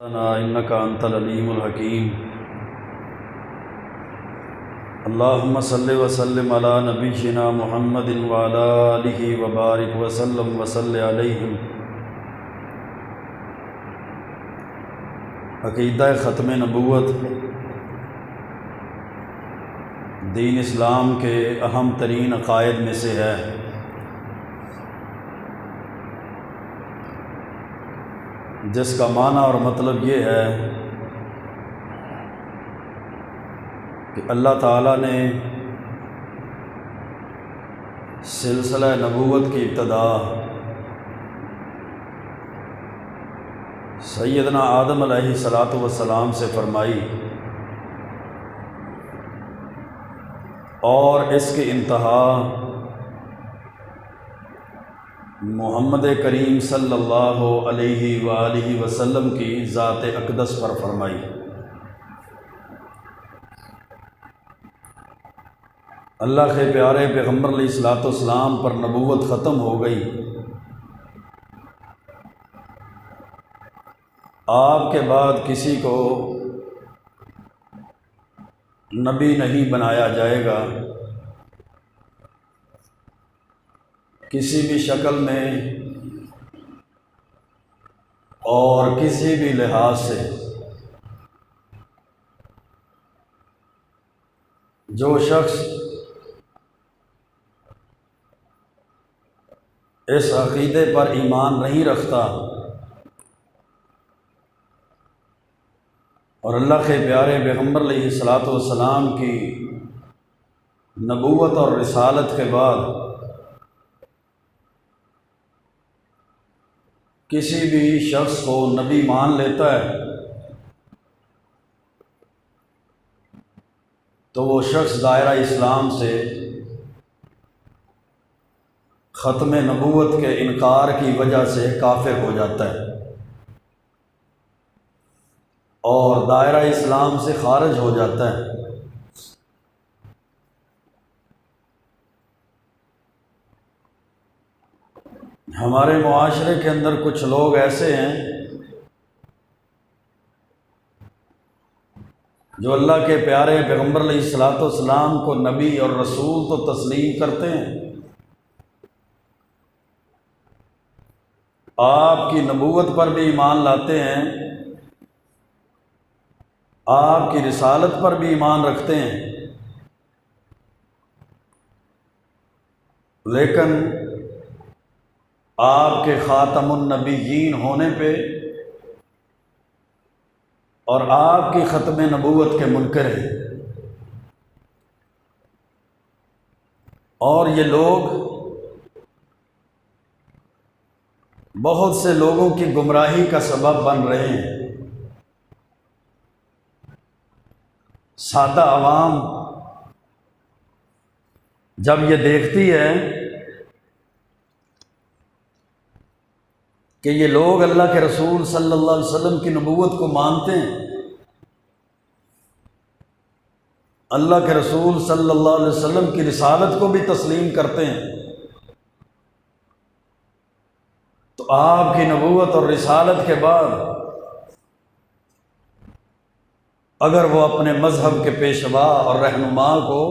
انک انت العلیم الحکیم اللہم صلی وسلم علی نبینا محمد وعلی آلہ وبارک وسلم وصلی علیہم۔ عقیدہ ختم نبوت دین اسلام کے اہم ترین عقائد میں سے ہے۔ جس کا معنی اور مطلب یہ ہے کہ اللہ تعالیٰ نے سلسلہ نبوت کی ابتدا سیدنا آدم علیہ السلام سے فرمائی اور اس کی انتہا محمد کریم صلی اللہ علیہ وآلہ وسلم کی ذات اقدس پر فرمائی۔ اللہ کے پیارے پیغمبر علیہ السلام پر نبوت ختم ہو گئی۔ آپ کے بعد کسی کو نبی نہیں بنایا جائے گا، کسی بھی شکل میں اور کسی بھی لحاظ سے۔ جو شخص اس عقیدے پر ایمان نہیں رکھتا اور اللہ کے پیارے پیغمبر علیہ السلام کی نبوت اور رسالت کے بعد کسی بھی شخص کو نبی مان لیتا ہے تو وہ شخص دائرہ اسلام سے ختم نبوت کے انکار کی وجہ سے کافر ہو جاتا ہے اور دائرہ اسلام سے خارج ہو جاتا ہے۔ ہمارے معاشرے کے اندر کچھ لوگ ایسے ہیں جو اللہ کے پیارے پیغمبر علیہ السلام کو نبی اور رسول تو تسلیم کرتے ہیں، آپ کی نبوت پر بھی ایمان لاتے ہیں، آپ کی رسالت پر بھی ایمان رکھتے ہیں، لیکن آپ کے خاتم النبیین ہونے پہ اور آپ کی ختم نبوت کے منکر ہیں۔ اور یہ لوگ بہت سے لوگوں کی گمراہی کا سبب بن رہے ہیں۔ سادہ عوام جب یہ دیکھتی ہے کہ یہ لوگ اللہ کے رسول صلی اللہ علیہ وسلم کی نبوت کو مانتے ہیں، اللہ کے رسول صلی اللہ علیہ وسلم کی رسالت کو بھی تسلیم کرتے ہیں، تو آپ کی نبوت اور رسالت کے بعد اگر وہ اپنے مذہب کے پیشوا اور رہنما کو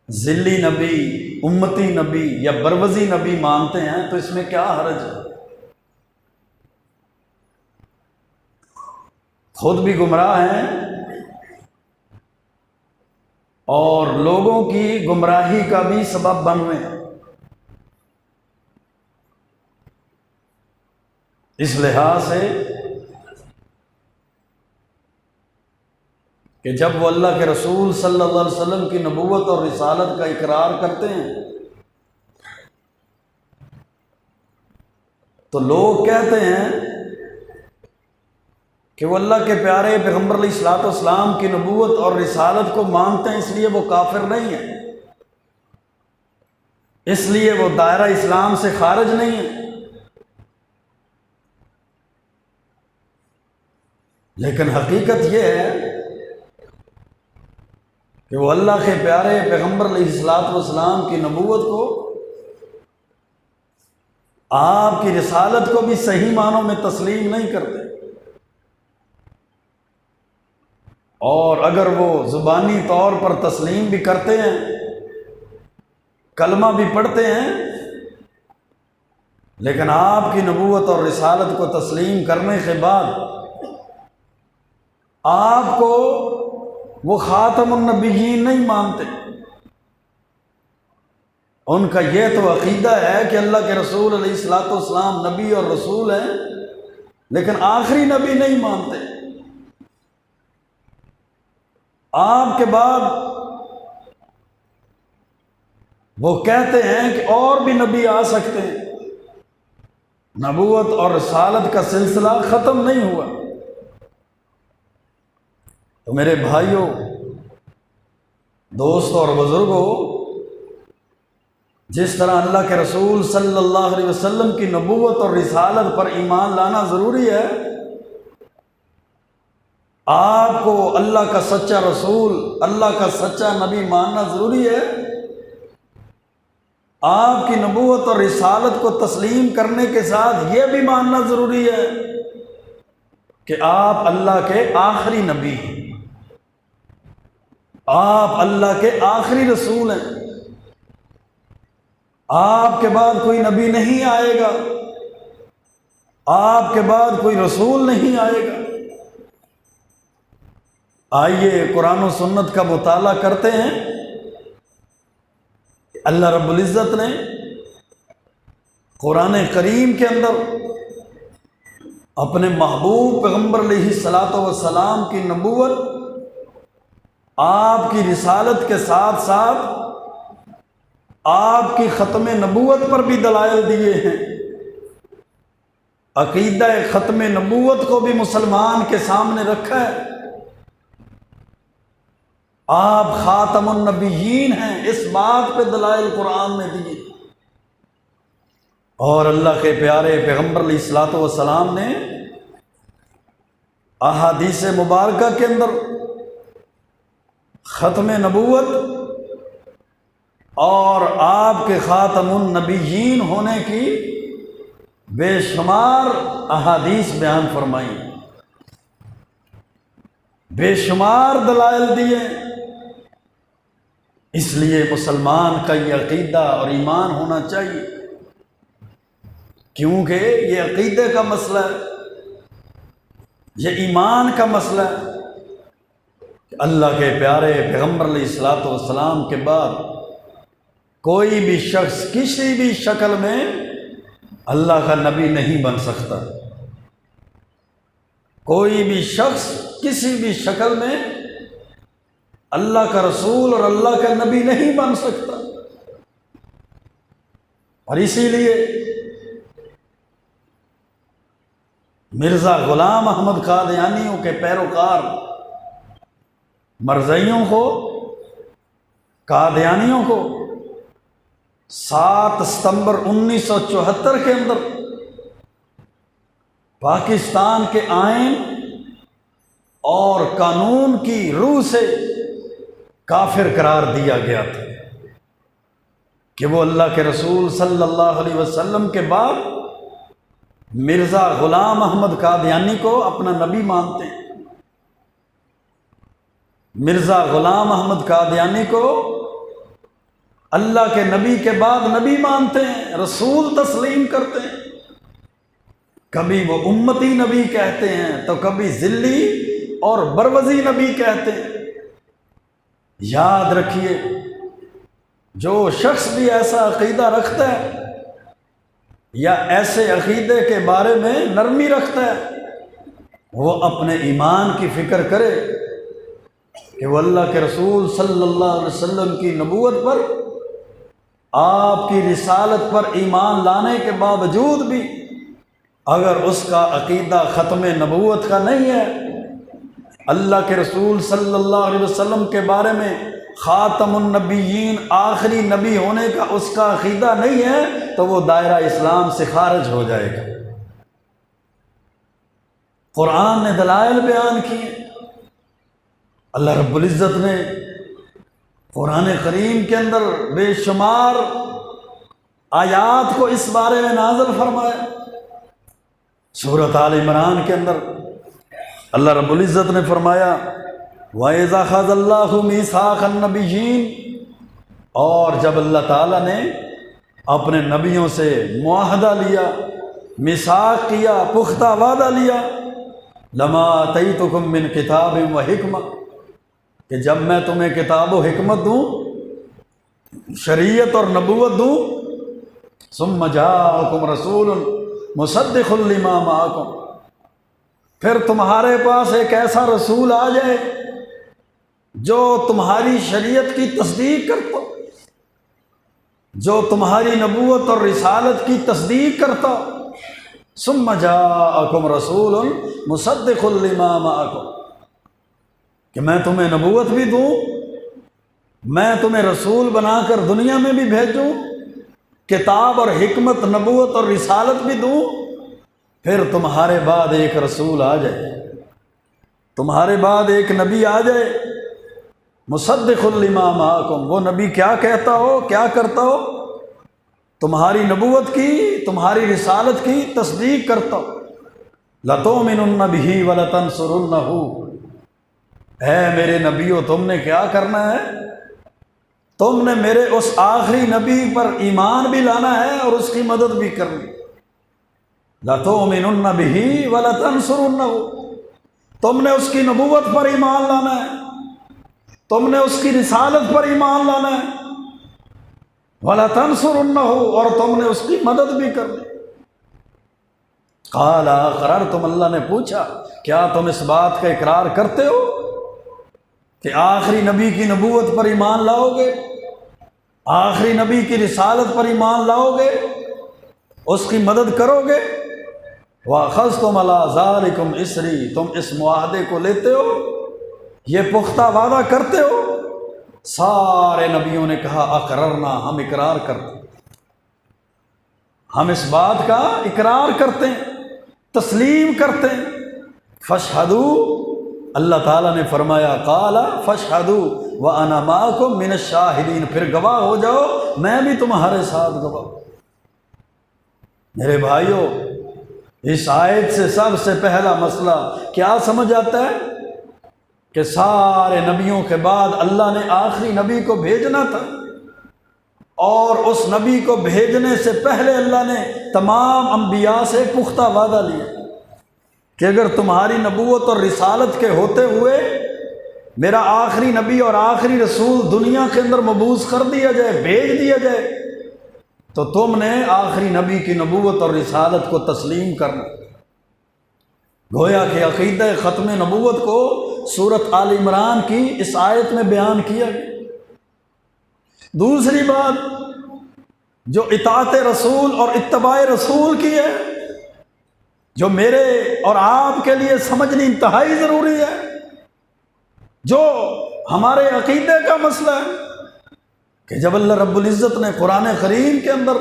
ذلی نبی، امتی نبی یا بروزی نبی مانتے ہیں تو اس میں کیا حرج ہے؟ خود بھی گمراہ ہیں اور لوگوں کی گمراہی کا بھی سبب بن ہوئے ہیں۔ اس لحاظ سے کہ جب وہ اللہ کے رسول صلی اللہ علیہ وسلم کی نبوت اور رسالت کا اقرار کرتے ہیں تو لوگ کہتے ہیں کہ وہ اللہ کے پیارے پیغمبر علیہ السلام کی نبوت اور رسالت کو مانتے ہیں، اس لیے وہ کافر نہیں ہیں، اس لیے وہ دائرہ اسلام سے خارج نہیں ہیں۔ لیکن حقیقت یہ ہے کہ وہ اللہ کے پیارے پیغمبر علیہ السلام کی نبوت کو آپ کی رسالت کو بھی صحیح معنوں میں تسلیم نہیں کرتے، اور اگر وہ زبانی طور پر تسلیم بھی کرتے ہیں، کلمہ بھی پڑھتے ہیں، لیکن آپ کی نبوت اور رسالت کو تسلیم کرنے کے بعد آپ کو وہ خاتم النبیین نہیں مانتے۔ ان کا یہ تو عقیدہ ہے کہ اللہ کے رسول علیہ الصلوۃ والسلام نبی اور رسول ہیں، لیکن آخری نبی نہیں مانتے۔ آپ کے بعد وہ کہتے ہیں کہ اور بھی نبی آ سکتے ہیں، نبوت اور رسالت کا سلسلہ ختم نہیں ہوا۔ تو میرے بھائیوں، دوستوں اور بزرگوں، جس طرح اللہ کے رسول صلی اللہ علیہ وسلم کی نبوت اور رسالت پر ایمان لانا ضروری ہے، آپ کو اللہ کا سچا رسول، اللہ کا سچا نبی ماننا ضروری ہے۔ آپ کی نبوت اور رسالت کو تسلیم کرنے کے ساتھ یہ بھی ماننا ضروری ہے کہ آپ اللہ کے آخری نبی ہیں، آپ اللہ کے آخری رسول ہیں، آپ کے بعد کوئی نبی نہیں آئے گا، آپ کے بعد کوئی رسول نہیں آئے گا۔ آئیے قرآن و سنت کا مطالعہ کرتے ہیں۔ اللہ رب العزت نے قرآن کریم کے اندر اپنے محبوب پیغمبر علیہ الصلوۃ والسلام کی نبوت، آپ کی رسالت کے ساتھ ساتھ آپ کی ختم نبوت پر بھی دلائل دیے ہیں۔ عقیدہ ختم نبوت کو بھی مسلمان کے سامنے رکھا ہے۔ آپ خاتم النبیین ہیں، اس بات پہ دلائل قرآن میں دیے، اور اللہ کے پیارے پیغمبر علیہ الصلوۃ والسلام نے احادیث مبارکہ کے اندر ختم نبوت اور آپ کے خاتم النبیین ہونے کی بے شمار احادیث بیان فرمائی، بے شمار دلائل دیے۔ اس لیے مسلمان کا یہ عقیدہ اور ایمان ہونا چاہیے، کیونکہ یہ عقیدے کا مسئلہ ہے، یہ ایمان کا مسئلہ ہے کہ اللہ کے پیارے پیغمبر علیہ الصلوۃ والسلام کے بعد کوئی بھی شخص کسی بھی شکل میں اللہ کا نبی نہیں بن سکتا، کوئی بھی شخص کسی بھی شکل میں اللہ کا رسول اور اللہ کا نبی نہیں بن سکتا۔ اور اسی لیے مرزا غلام احمد قادیانیوں کے پیروکار مرزائیوں کو، قادیانیوں کو 7 ستمبر 1974 کے اندر پاکستان کے آئین اور قانون کی روح سے کافر قرار دیا گیا تھا کہ وہ اللہ کے رسول صلی اللہ علیہ وسلم کے بعد مرزا غلام احمد قادیانی کو اپنا نبی مانتے ہیں، مرزا غلام احمد قادیانی کو اللہ کے نبی کے بعد نبی مانتے ہیں، رسول تسلیم کرتے ہیں۔ کبھی وہ امتی نبی کہتے ہیں تو کبھی ذلی اور بروزی نبی کہتے ہیں۔ یاد رکھیے، جو شخص بھی ایسا عقیدہ رکھتا ہے یا ایسے عقیدے کے بارے میں نرمی رکھتا ہے، وہ اپنے ایمان کی فکر کرے کہ وہ اللہ کے رسول صلی اللہ علیہ وسلم کی نبوت پر، آپ کی رسالت پر ایمان لانے کے باوجود بھی اگر اس کا عقیدہ ختم نبوت کا نہیں ہے، اللہ کے رسول صلی اللہ علیہ وسلم کے بارے میں خاتم النبیین آخری نبی ہونے کا اس کا عقیدہ نہیں ہے، تو وہ دائرہ اسلام سے خارج ہو جائے گا۔ قرآن نے دلائل بیان کیے، اللہ رب العزت نے قرآن کریم کے اندر بے شمار آیات کو اس بارے میں نازل فرمایا۔ سورۃ آل عمران کے اندر اللہ رب العزت نے فرمایا وَإِذَا أَخَذَ اللَّهُ مِيثَاقَ النَّبِيِّينَ، اور جب اللہ تعالیٰ نے اپنے نبیوں سے معاہدہ لیا، میثاق کیا، پختہ وعدہ لیا، لَمَا آتَيْتُكُم مِّن كِتَابٍ وَحِكْمَةٍ، کہ جب میں تمہیں کتاب و حکمت دوں، شریعت اور نبوت دوں، ثُمَّ جَاءَكُمْ رَسُولٌ مُصَدِّقٌ لِمَا مَعَكُمْ، پھر تمہارے پاس ایک ایسا رسول آ جائے جو تمہاری شریعت کی تصدیق کرتا، جو تمہاری نبوت اور رسالت کی تصدیق کرتا، ثم جاءکم رسول مصدق لما معکم، کہ میں تمہیں نبوت بھی دوں، میں تمہیں رسول بنا کر دنیا میں بھی بھیجوں، کتاب اور حکمت، نبوت اور رسالت بھی دوں، پھر تمہارے بعد ایک رسول آ جائے، تمہارے بعد ایک نبی آ جائے، مصدق لما معکم، وہ نبی کیا کہتا ہو، کیا کرتا ہو، تمہاری نبوت کی، تمہاری رسالت کی تصدیق کرتا ہو۔ لَتُؤْمِنُنَّ بِهِ وَلَتَنْصُرُنَّهُ، اے میرے نبیو تم نے کیا کرنا ہے، تم نے میرے اس آخری نبی پر ایمان بھی لانا ہے اور اس کی مدد بھی کرنی۔ لَتُؤْمِنُنَّ بِهِ وَلَتَنْصُرُنَّهُ، تم نے اس کی نبوت پر ایمان لانا ہے، تم نے اس کی رسالت پر ایمان لانا ہے، وَلَتَنْصُرُنَّهُ، اور تم نے اس کی مدد بھی کرنی۔ قَالَ أَقْرَرْتُمْ، اللہ نے پوچھا کیا تم اس بات کا اقرار کرتے ہو کہ آخری نبی کی نبوت پر ایمان لاؤ گے، آخری نبی کی رسالت پر ایمان لاؤ گے، اس کی مدد کرو گے؟ وَأَخَذْتُمْ عَلَىٰ ذَلِكُمْ إِصْرِي، تم اس معاہدے کو لیتے ہو، یہ پختہ وعدہ کرتے ہو؟ سارے نبیوں نے کہا اقررنا، ہم اقرار کرتے ہیں، ہم اس بات کا اقرار کرتے ہیں، تسلیم کرتے ہیں۔ فاشہدوا، اللہ تعالیٰ نے فرمایا قال فاشہدوا وَأَنَا مَعَكُمْ مِنَ الشَّاهِدِينَ، پھر گواہ ہو جاؤ، میں بھی تمہارے ساتھ گواہ۔ میرے بھائیوں، اس آیت سے سب سے پہلا مسئلہ کیا سمجھ آتا ہے کہ سارے نبیوں کے بعد اللہ نے آخری نبی کو بھیجنا تھا، اور اس نبی کو بھیجنے سے پہلے اللہ نے تمام انبیاء سے پختہ وعدہ لیا کہ اگر تمہاری نبوت اور رسالت کے ہوتے ہوئے میرا آخری نبی اور آخری رسول دنیا کے اندر مبعوث کر دیا جائے، بھیج دیا جائے، تو تم نے آخری نبی کی نبوت اور رسالت کو تسلیم کرنا۔ گویا کہ عقیدہ ختم نبوت کو سورۃ آل عمران کی اس آیت میں بیان کیا گیا۔ دوسری بات جو اطاعت رسول اور اتباع رسول کی ہے، جو میرے اور آپ کے لیے سمجھنی انتہائی ضروری ہے، جو ہمارے عقیدے کا مسئلہ ہے، کہ جب اللہ رب العزت نے قرآن کریم کے اندر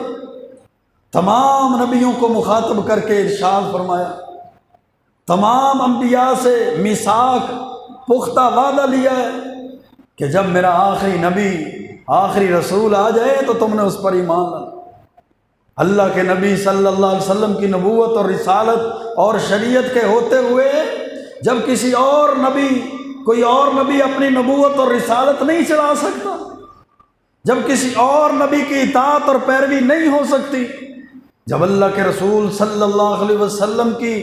تمام نبیوں کو مخاطب کر کے ارشاد فرمایا، تمام انبیاء سے میثاق، پختہ وعدہ لیا ہے کہ جب میرا آخری نبی، آخری رسول آ جائے تو تم نے اس پر ایمان لانا۔ اللہ کے نبی صلی اللہ علیہ وسلم کی نبوت اور رسالت اور شریعت کے ہوتے ہوئے جب کسی اور نبی، کوئی اور نبی اپنی نبوت اور رسالت نہیں چلا سکتا، جب کسی اور نبی کی اطاعت اور پیروی نہیں ہو سکتی، جب اللہ کے رسول صلی اللہ علیہ وسلم کی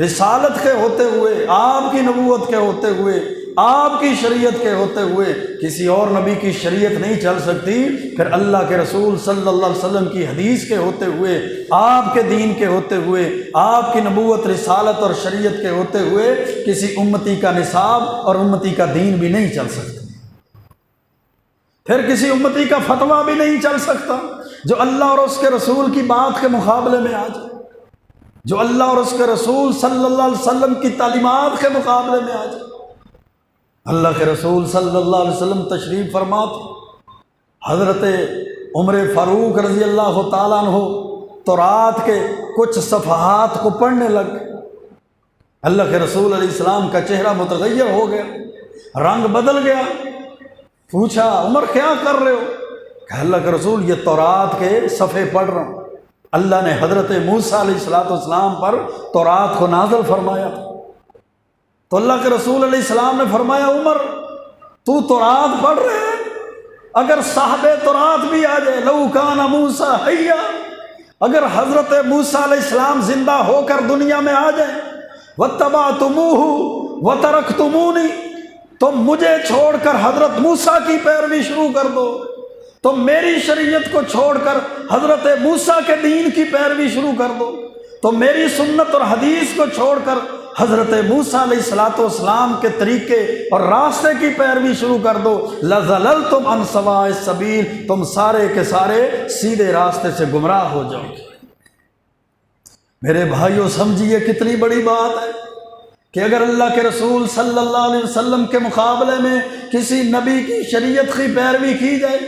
رسالت کے ہوتے ہوئے، آپ کی نبوت کے ہوتے ہوئے، آپ کی شریعت کے ہوتے ہوئے کسی اور نبی کی شریعت نہیں چل سکتی، پھر اللہ کے رسول صلی اللہ علیہ وسلم کی حدیث کے ہوتے ہوئے، آپ کے دین کے ہوتے ہوئے، آپ کی نبوت، رسالت اور شریعت کے ہوتے ہوئے کسی امتی کا نصاب اور امتی کا دین بھی نہیں چل سکتا، پھر کسی امتی کا فتویٰ بھی نہیں چل سکتا جو اللہ اور اس کے رسول کی بات کے مقابلے میں آ جائے، جو اللہ اور اس کے رسول صلی اللہ علیہ وسلم کی تعلیمات کے مقابلے میں آ جائے۔ اللہ کے رسول صلی اللہ علیہ وسلم تشریف فرما تھے، حضرت عمر فاروق رضی اللہ تعالیٰ عنہ تورات کے کچھ صفحات کو پڑھنے لگ گئے، اللہ کے رسول علیہ السلام کا چہرہ متغیر ہو گیا، رنگ بدل گیا، پوچھا عمر کیا کر رہے ہو؟ کہ اللہ کے رسول یہ تورات کے صفحے پڑھ رہا ہوں، اللہ نے حضرت موسیٰ علیہ السلام پر تورات کو نازل فرمایا تھا۔ تو اللہ کے رسول علیہ السلام نے فرمایا عمر تو تورات پڑھ رہے ہیں، اگر صاحب تورات بھی آ جائے، لو کان موسیٰ حیا، اگر حضرت موسیٰ علیہ السلام زندہ ہو کر دنیا میں آ جائیں، واتبعتموہ وترکتمونی، تم مجھے چھوڑ کر حضرت موسیٰ کی پیروی شروع کر دو، تم میری شریعت کو چھوڑ کر حضرت موسیٰ کے دین کی پیروی شروع کر دو، تم میری سنت اور حدیث کو چھوڑ کر حضرت موسیٰ علیہ السلام کے طریقے اور راستے کی پیروی شروع کر دو، لَظَلَلْتُمْ عَنْ سَوَاءِ السَّبِيلِ، تم سارے کے سارے سیدھے راستے سے گمراہ ہو جاؤ گے۔ میرے بھائیوں سمجھیے کتنی بڑی بات ہے کہ اگر اللہ کے رسول صلی اللہ علیہ وسلم کے مقابلے میں کسی نبی کی شریعت کی پیروی کی جائے،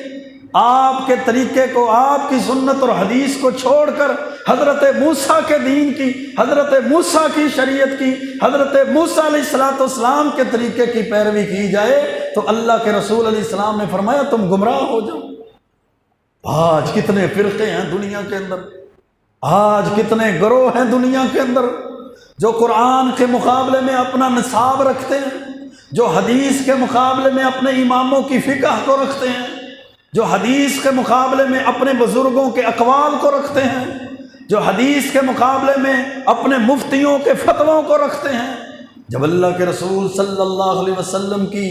آپ کے طریقے کو، آپ کی سنت اور حدیث کو چھوڑ کر حضرت موسیٰ کے دین کی، حضرت موسیٰ کی شریعت کی، حضرت موسیٰ علیہ السلام کے طریقے کی پیروی کی جائے تو اللہ کے رسول علیہ السلام نے فرمایا تم گمراہ ہو جاؤ۔ آج کتنے فرقے ہیں دنیا کے اندر، آج کتنے گروہ ہیں دنیا کے اندر جو قرآن کے مقابلے میں اپنا نصاب رکھتے ہیں، جو حدیث کے مقابلے میں اپنے اماموں کی فقہ کو رکھتے ہیں، جو حدیث کے مقابلے میں اپنے بزرگوں کے اقوال کو رکھتے ہیں، جو حدیث کے مقابلے میں اپنے مفتیوں کے فتووں کو رکھتے ہیں۔ جب اللہ کے رسول صلی اللہ علیہ وسلم کی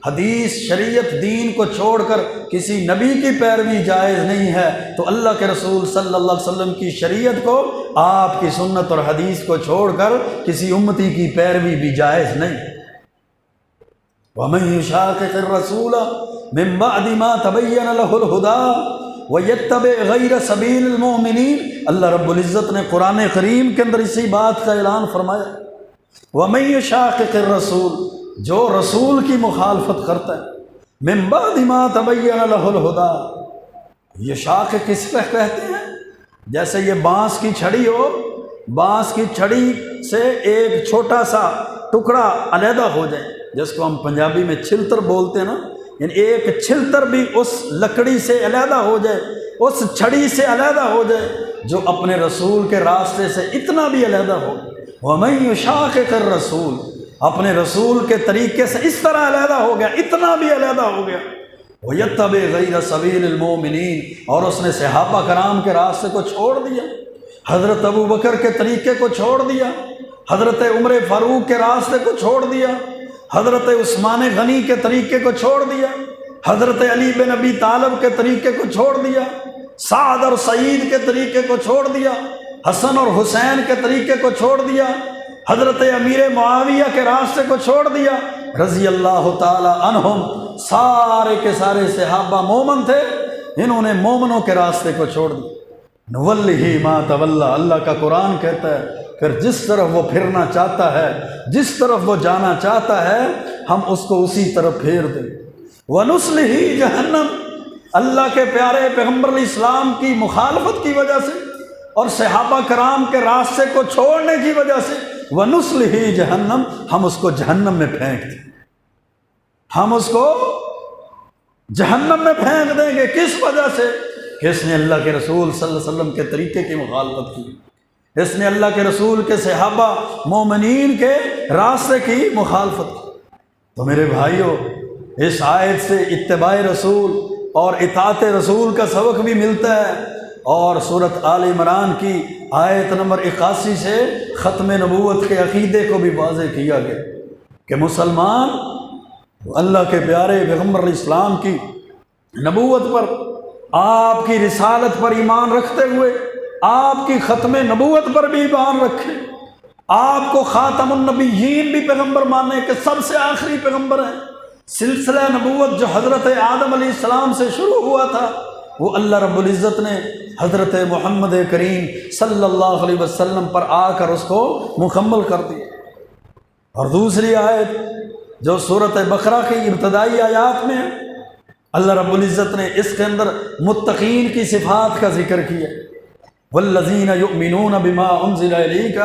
حدیث، شریعت، دین کو چھوڑ کر کسی نبی کی پیروی جائز نہیں ہے تو اللہ کے رسول صلی اللہ علیہ وسلم کی شریعت کو، آپ کی سنت اور حدیث کو چھوڑ کر کسی امتی کی پیروی بھی جائز نہیں۔ وَمَن يُشَاقِقِ الرَّسُولَ مِن بَعْدِ مَا تَبَيَّنَ لَهُ الْهُدَىٰ وَيَتَّبِعْ غَيْرَ سَبِيلِ الْمُؤْمِنِينَ، اللہ رب العزت نے قرآن کریم کے اندر اسی بات کا اعلان فرمایا، وَمَن يُشَاقِقِ الرَّسُولَ، جو رسول کی مخالفت کرتا ہے، مِن بَعْدِ مَا تَبَيَّنَ لَهُ الْهُدَىٰ، یہ شاق کس پہ کہتے ہیں؟ جیسے یہ بانس کی چھڑی ہو، بانس کی چھڑی سے ایک چھوٹا سا ٹکڑا علیحدہ ہو جائے، جس کو ہم پنجابی میں چھلتر بولتے ہیں نا، یعنی ایک چھلتر بھی اس لکڑی سے علیحدہ ہو جائے، اس چھڑی سے علیحدہ ہو جائے، جو اپنے رسول کے راستے سے اتنا بھی علیحدہ ہو، وَمَن يُشَاقِقِ الرَّسُولَ، اپنے رسول کے طریقے سے اس طرح علیحدہ ہو گیا، اتنا بھی علیحدہ ہو گیا، وَيَتَّبِعْ غَيْرَ سَبِيلِ الْمُؤْمِنِينَ، اور اس نے صحابہ کرام کے راستے کو چھوڑ دیا، حضرت ابو بکر کے طریقے کو چھوڑ دیا، حضرت عمر فاروق کے راستے کو چھوڑ دیا، حضرت عثمان غنی کے طریقے کو چھوڑ دیا، حضرت علی بن ابی طالب کے طریقے کو چھوڑ دیا، سعد اور سعید کے طریقے کو چھوڑ دیا، حسن اور حسین کے طریقے کو چھوڑ دیا، حضرت امیر معاویہ کے راستے کو چھوڑ دیا رضی اللہ تعالی عنہم۔ سارے کے سارے صحابہ مومن تھے، انہوں نے مومنوں کے راستے کو چھوڑ دیا۔ نوَلِّهِ مَا تَوَلَّى، اللہ کا قرآن کہتا ہے پھر جس طرف وہ پھرنا چاہتا ہے، جس طرف وہ جانا چاہتا ہے، ہم اس کو اسی طرف پھیر دیں۔ وَنُصْلِهِ جَهَنَّمَ، اللہ کے پیارے پیغمبر علیہ السلام کی مخالفت کی وجہ سے اور صحابہ کرام کے راستے کو چھوڑنے کی وجہ سے، وَنُصْلِهِ جَهَنَّمَ، ہم اس کو جہنم میں پھینک دیں، ہم اس کو جہنم میں پھینک دیں گے۔ کس وجہ سے؟ کس نے اللہ کے رسول صلی اللہ علیہ وسلم کے طریقے کی مخالفت کی، اس نے اللہ کے رسول کے صحابہ مومنین کے راستے کی مخالفت کی۔ تو میرے بھائیوں، اس آیت سے اتباع رسول اور اطاعت رسول کا سبق بھی ملتا ہے، اور سورۃ آل عمران کی آیت نمبر 81 سے ختم نبوت کے عقیدے کو بھی واضح کیا گیا کہ مسلمان اللہ کے پیارے پیغمبر علیہ السلام کی نبوت پر، آپ کی رسالت پر ایمان رکھتے ہوئے آپ کی ختم نبوت پر بھی ایمان رکھے، آپ کو خاتم النبیین بھی پیغمبر مانے کہ سب سے آخری پیغمبر ہیں۔ سلسلہ نبوت جو حضرت آدم علیہ السلام سے شروع ہوا تھا، وہ اللہ رب العزت نے حضرت محمد کریم صلی اللہ علیہ وسلم پر آ کر اس کو مکمل کر دیا۔ اور دوسری آیت جو سورۃ بقرہ کی ابتدائی آیات میں ہے، اللہ رب العزت نے اس کے اندر متقین کی صفات کا ذکر کیا، والذین یؤمنون بما انزل الیک،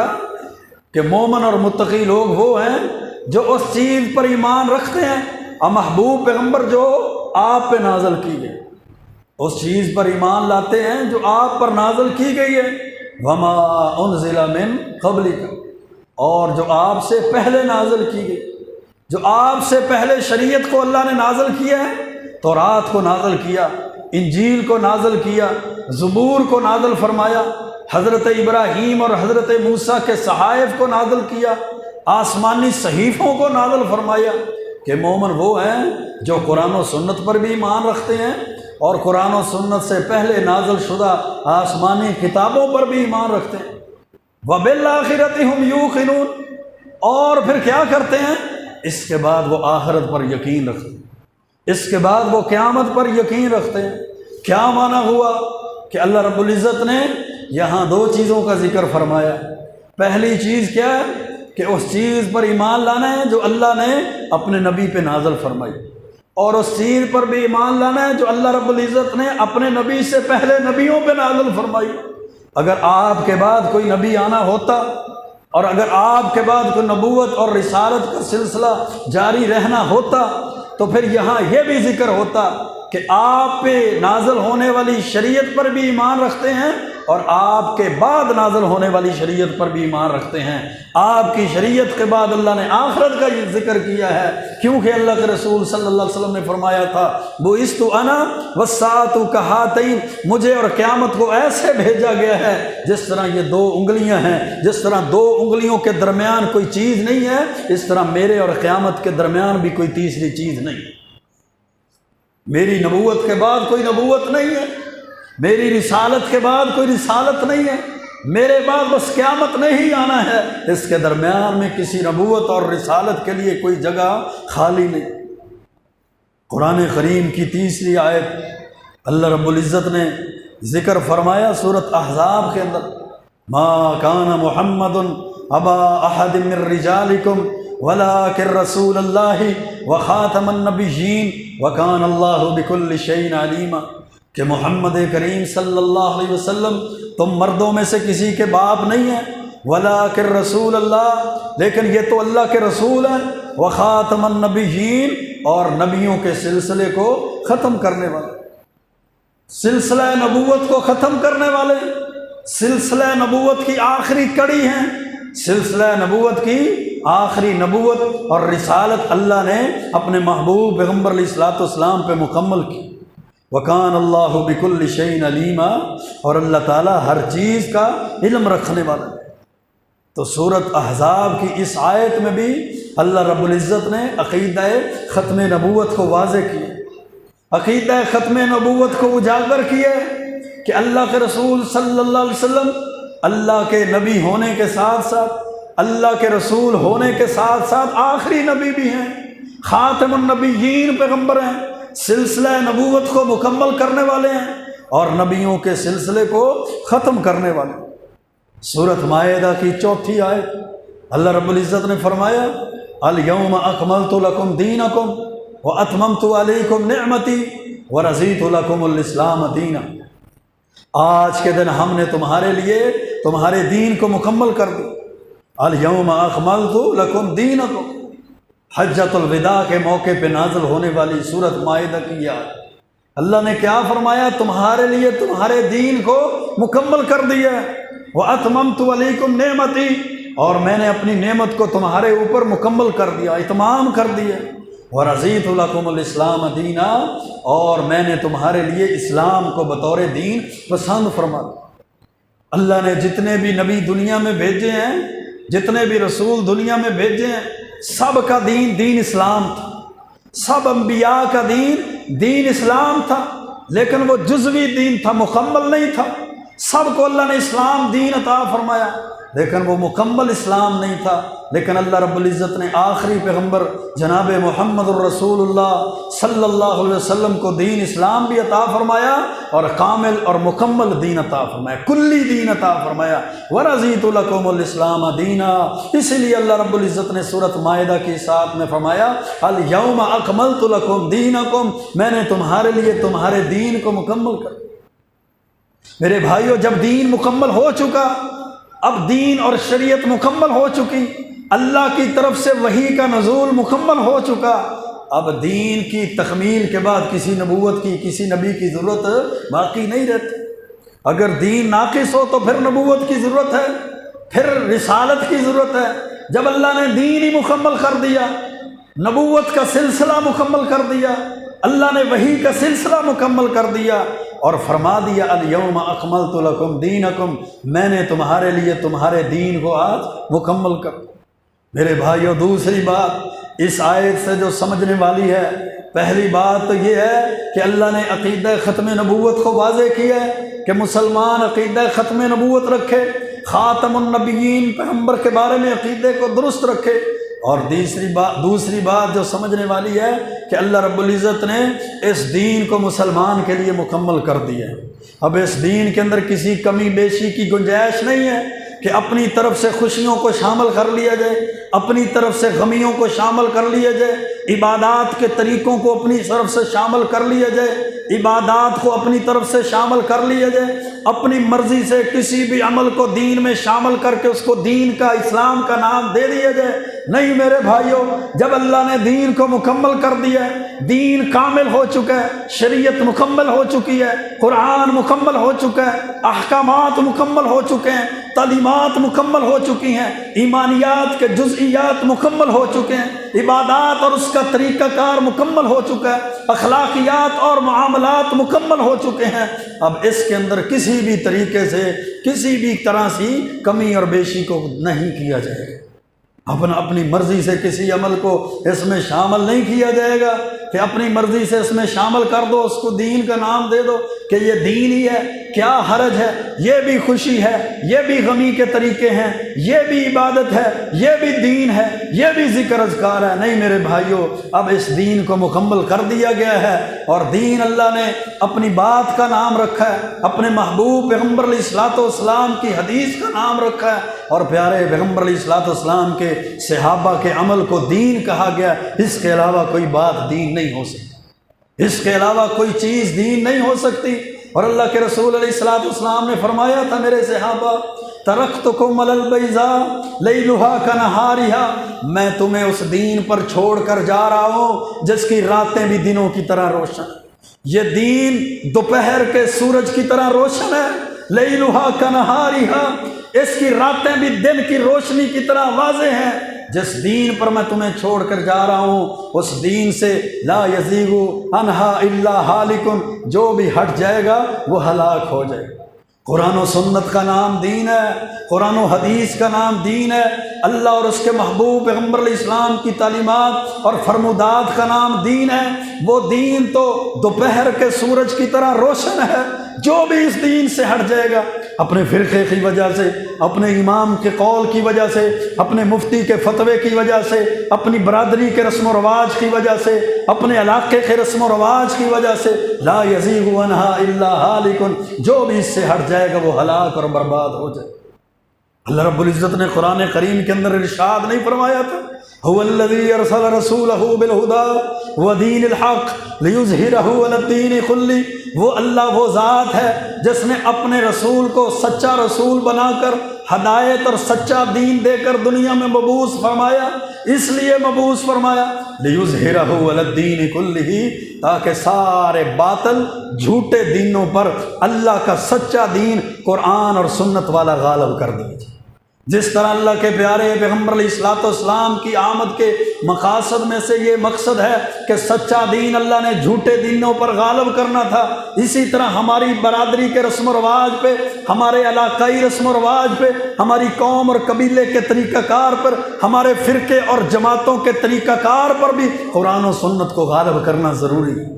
کہ مومن اور متقی لوگ وہ ہیں جو اس چیز پر ایمان رکھتے ہیں محبوب پیغمبر جو آپ پہ نازل کی گئی۔ اس چیز پر ایمان لاتے ہیں جو آپ پر نازل کی گئی ہے، وما انزل من قبلک، اور جو آپ سے پہلے نازل کی گئی، جو آپ سے پہلے شریعت کو اللہ نے نازل کیا ہے، تورات کو نازل کیا، انجیل کو نازل کیا، زبور کو نازل فرمایا، حضرت ابراہیم اور حضرت موسیٰ کے صحائف کو نازل کیا، آسمانی صحیفوں کو نازل فرمایا، کہ مومن وہ ہیں جو قرآن و سنت پر بھی ایمان رکھتے ہیں اور قرآن و سنت سے پہلے نازل شدہ آسمانی کتابوں پر بھی ایمان رکھتے ہیں۔ وَبِالْآخِرَةِ هُمْ يُوقِنُونَ، اور پھر کیا کرتے ہیں؟ اس کے بعد وہ آخرت پر یقین رکھتے ہیں، اس کے بعد وہ قیامت پر یقین رکھتے ہیں۔ کیا معنی ہوا کہ اللہ رب العزت نے یہاں دو چیزوں کا ذکر فرمایا۔ پہلی چیز کیا ہے کہ اس چیز پر ایمان لانا ہے جو اللہ نے اپنے نبی پہ نازل فرمائی، اور اس چیز پر بھی ایمان لانا ہے جو اللہ رب العزت نے اپنے نبی سے پہلے نبیوں پہ نازل فرمائی۔ اگر آپ کے بعد کوئی نبی آنا ہوتا، اور اگر آپ کے بعد کوئی نبوت اور رسالت کا سلسلہ جاری رہنا ہوتا، تو پھر یہاں یہ بھی ذکر ہوتا کہ آپ پہ نازل ہونے والی شریعت پر بھی ایمان رکھتے ہیں اور آپ کے بعد نازل ہونے والی شریعت پر بھی ایمان رکھتے ہیں۔ آپ کی شریعت کے بعد اللہ نے آخرت کا یہ ذکر کیا ہے، کیونکہ اللہ کے رسول صلی اللہ علیہ وسلم نے فرمایا تھا بُعِثْتُ أَنَا وَالسَّاعَةُ كَهَاتَيْنِ، مجھے اور قیامت کو ایسے بھیجا گیا ہے جس طرح یہ دو انگلیاں ہیں، جس طرح دو انگلیوں کے درمیان کوئی چیز نہیں ہے، اس طرح میرے اور قیامت کے درمیان بھی کوئی تیسری چیز نہیں ہے۔ میری نبوت کے بعد کوئی نبوت نہیں ہے، میری رسالت کے بعد کوئی رسالت نہیں ہے، میرے بعد بس قیامت نے ہی آنا ہے، اس کے درمیان میں کسی نبوت اور رسالت کے لیے کوئی جگہ خالی نہیں۔ قرآن کریم کی تیسری آیت اللہ رب العزت نے ذکر فرمایا سورۃ احزاب کے اندر، ما کان محمد ابا احد من رجالکم ولکن رسول اللہ وخاتم النبیین وکان اللہ بکل شیء علیما، کہ محمد کریم صلی اللہ علیہ وسلم تم مردوں میں سے کسی کے باپ نہیں ہیں، ولیکن رسول اللہ، لیکن یہ تو اللہ کے رسول ہیں، وخاتم النبیین، اور نبیوں کے سلسلے کو ختم کرنے والے، سلسلہ نبوت کو ختم کرنے والے، سلسلہ نبوت کی آخری کڑی ہیں، سلسلہ نبوت کی آخری نبوت اور رسالت اللہ نے اپنے محبوب پیغمبر علیہ الصلوۃ والسلام پہ مکمل کی۔ وَكَانَ اللَّهُ بِكُلِّ شَيْءٍ عَلِيمًا، اور اللہ تعالیٰ ہر چیز کا علم رکھنے والا ہے۔ تو سورۃ احزاب کی اس آیت میں بھی اللہ رب العزت نے عقیدہ ختم نبوت کو واضح کیا، عقیدہ ختم نبوت کو اجاگر کیا کہ اللہ کے رسول صلی اللہ علیہ وسلم اللہ کے نبی ہونے کے ساتھ ساتھ، اللہ کے رسول ہونے کے ساتھ ساتھ آخری نبی بھی ہیں، خاتم النبیین پیغمبر ہیں، سلسلہ نبوت کو مکمل کرنے والے ہیں اور نبیوں کے سلسلے کو ختم کرنے والے۔ سورۃ مائدہ کی چوتھی آیت اللہ رب العزت نے فرمایا الیوم اکملت لکم دینکم واتممت علیکم نعمتی ورضیت لکم الاسلام دینا، آج کے دن ہم نے تمہارے لیے تمہارے دین کو مکمل کر دی۔ الیوم اکملت لکم دینکم، حجۃ الوداع کے موقع پہ نازل ہونے والی سورۃ مائدہ کی یاد، اللہ نے کیا فرمایا؟ تمہارے لیے تمہارے دین کو مکمل کر دیا، وَأَتْمَمْتُ عَلَيْكُمْ نِعْمَتِي، اور میں نے اپنی نعمت کو تمہارے اوپر مکمل کر دیا، اتمام کر دیا، وَرَضِيتُ لَكُمُ الْإِسْلَامَ دِينًا، اور میں نے تمہارے لیے اسلام کو بطور دین پسند فرما دیا۔ اللہ نے جتنے بھی نبی دنیا میں بھیجے ہیں، جتنے بھی رسول دنیا میں بھیجے ہیں، سب کا دین دین اسلام تھا، سب انبیاء کا دین دین اسلام تھا، لیکن وہ جزوی دین تھا، مکمل نہیں تھا۔ سب کو اللہ نے اسلام دین عطا فرمایا، لیکن وہ مکمل اسلام نہیں تھا، لیکن اللہ رب العزت نے آخری پیغمبر جناب محمد الرسول اللہ صلی اللہ علیہ وسلم کو دین اسلام بھی عطا فرمایا اور کامل اور مکمل دین عطا فرمایا، کلی دین عطا فرمایا، وَرَضِيتُ لَكُمُ الْإِسْلَامَ دِينًا۔ اسی لیے اللہ رب العزت نے سورۃ مائدہ کی ساتھ میں فرمایا الْيَوْمَ أَكْمَلْتُ لَكُمْ دِينَكُمْ، میں نے تمہارے لیے تمہارے دین کو مکمل کر دیا۔ میرے بھائیو، جب دین مکمل ہو چکا، اب دین اور شریعت مکمل ہو چکی، اللہ کی طرف سے وحی کا نزول مکمل ہو چکا، اب دین کی تکمیل کے بعد کسی نبوت کی، کسی نبی کی ضرورت باقی نہیں رہتی۔ اگر دین ناقص ہو تو پھر نبوت کی ضرورت ہے، پھر رسالت کی ضرورت ہے۔ جب اللہ نے دین ہی مکمل کر دیا، نبوت کا سلسلہ مکمل کر دیا، اللہ نے وحی کا سلسلہ مکمل کر دیا اور فرما دیا الیوم اکملت لکم دینکم، میں نے تمہارے لیے تمہارے دین کو آج مکمل کر دیا۔ میرے بھائیوں، دوسری بات اس آیت سے جو سمجھنے والی ہے، پہلی بات تو یہ ہے کہ اللہ نے عقیدہ ختم نبوت کو واضح کیا ہے کہ مسلمان عقیدہ ختم نبوت رکھے، خاتم النبیین پیغمبر کے بارے میں عقیدے کو درست رکھے۔ اور دوسری بات جو سمجھنے والی ہے کہ اللہ رب العزت نے اس دین کو مسلمان کے لیے مکمل کر دیا ہے۔ اب اس دین کے اندر کسی کمی بیشی کی گنجائش نہیں ہے کہ اپنی طرف سے خوشیوں کو شامل کر لیا جائے، اپنی طرف سے غمیوں کو شامل کر لیا جائے، عبادات کے طریقوں کو اپنی طرف سے شامل کر لیا جائے، عبادات کو اپنی طرف سے شامل کر لیا جائے، اپنی مرضی سے کسی بھی عمل کو دین میں شامل کر کے اس کو دین کا، اسلام کا نام دے دیا جائے۔ نہیں میرے بھائیوں، جب اللہ نے دین کو مکمل کر دیا ہے، دین کامل ہو چکا ہے، شریعت مکمل ہو چکی ہے، قرآن مکمل ہو چکا ہے، احکامات مکمل ہو چکے ہیں، تعلیمات مکمل ہو چکی ہیں، ایمانیات کے جزئیات مکمل ہو چکے ہیں، عبادات اور اس کا طریقہ کار مکمل ہو چکا ہے، اخلاقیات اور معاملات مکمل ہو چکے ہیں۔ اب اس کے اندر کسی بھی طریقے سے، کسی بھی طرح سے کمی اور بیشی کو نہیں کیا جائے گا۔ اپنی مرضی سے کسی عمل کو اس میں شامل نہیں کیا جائے گا کہ اپنی مرضی سے اس میں شامل کر دو، اس کو دین کا نام دے دو کہ یہ دین ہی ہے، کیا حرج ہے، یہ بھی خوشی ہے، یہ بھی غمی کے طریقے ہیں، یہ بھی عبادت ہے، یہ بھی دین ہے، یہ بھی ذکر اذکار ہے۔ نہیں میرے بھائیوں، اب اس دین کو مکمل کر دیا گیا ہے اور دین اللہ نے اپنی بات کا نام رکھا ہے، اپنے محبوب پیغمبر علیہ الصلوۃ والسلام کی حدیث کا نام رکھا ہے، اور پیارے پیغمبر علیہ الصلوۃ والسلام کے صحابہ کے عمل کو دین کہا گیا۔ اس کے علاوہ کوئی بات دین نہیں ہو سکتی، اس کے علاوہ کوئی چیز دین نہیں ہو سکتی۔ اور اللہ کے رسول علیہ الصلوۃ والسلام نے فرمایا تھا، میرے صحابہ ترکتکم علی البیضاء لیلھا کنہارھا، میں تمہیں اس دین پر چھوڑ کر جا رہا ہوں جس کی راتیں بھی دنوں کی طرح روشن۔ یہ دین دوپہر کے سورج کی طرح روشن ہے، لیلھا کنہارھا، اس کی راتیں بھی دن کی روشنی کی طرح واضح ہیں۔ جس دین پر میں تمہیں چھوڑ کر جا رہا ہوں اس دین سے لا یزیغ عنہا الا ہالک، جو بھی ہٹ جائے گا وہ ہلاک ہو جائے گا۔ قرآن و سنت کا نام دین ہے، قرآن و حدیث کا نام دین ہے، اللہ اور اس کے محبوب پیغمبر علیہ السلام کی تعلیمات اور فرمودات کا نام دین ہے۔ وہ دین تو دوپہر کے سورج کی طرح روشن ہے، جو بھی اس دین سے ہٹ جائے گا، اپنے فرقے کی وجہ سے، اپنے امام کے قول کی وجہ سے، اپنے مفتی کے فتوے کی وجہ سے، اپنی برادری کے رسم و رواج کی وجہ سے، اپنے علاقے کے رسم و رواج کی وجہ سے، لا یزیغ عنہا الا ہالک، جو بھی اس سے ہٹ جائے گا وہ ہلاک اور برباد ہو جائے۔ اللہ رب العزت نے قرآن کریم کے اندر ارشاد نہیں فرمایا تھا، هو الذی ارسل رسولہ بالہدی ودین الحق لیظہرہ علی الدین کلہ، وہ اللہ وہ ذات ہے جس نے اپنے رسول کو سچا رسول بنا کر ہدایت اور سچا دین دے کر دنیا میں مبعوث فرمایا۔ اس لیے مبعوث فرمایا لیظہرہ علی الدین کلہ، تاکہ سارے باطل جھوٹے دینوں پر اللہ کا سچا دین قرآن اور سنت والا غالب کر دیا جائے۔ جس طرح اللہ کے پیارے پیغمبر علیہ الصلوۃ والسلام کی آمد کے مقاصد میں سے یہ مقصد ہے کہ سچا دین اللہ نے جھوٹے دینوں پر غالب کرنا تھا، اسی طرح ہماری برادری کے رسم و رواج پہ، ہمارے علاقائی رسم و رواج پہ، ہماری قوم اور قبیلے کے طریقہ کار پر، ہمارے فرقے اور جماعتوں کے طریقہ کار پر بھی قرآن و سنت کو غالب کرنا ضروری ہے۔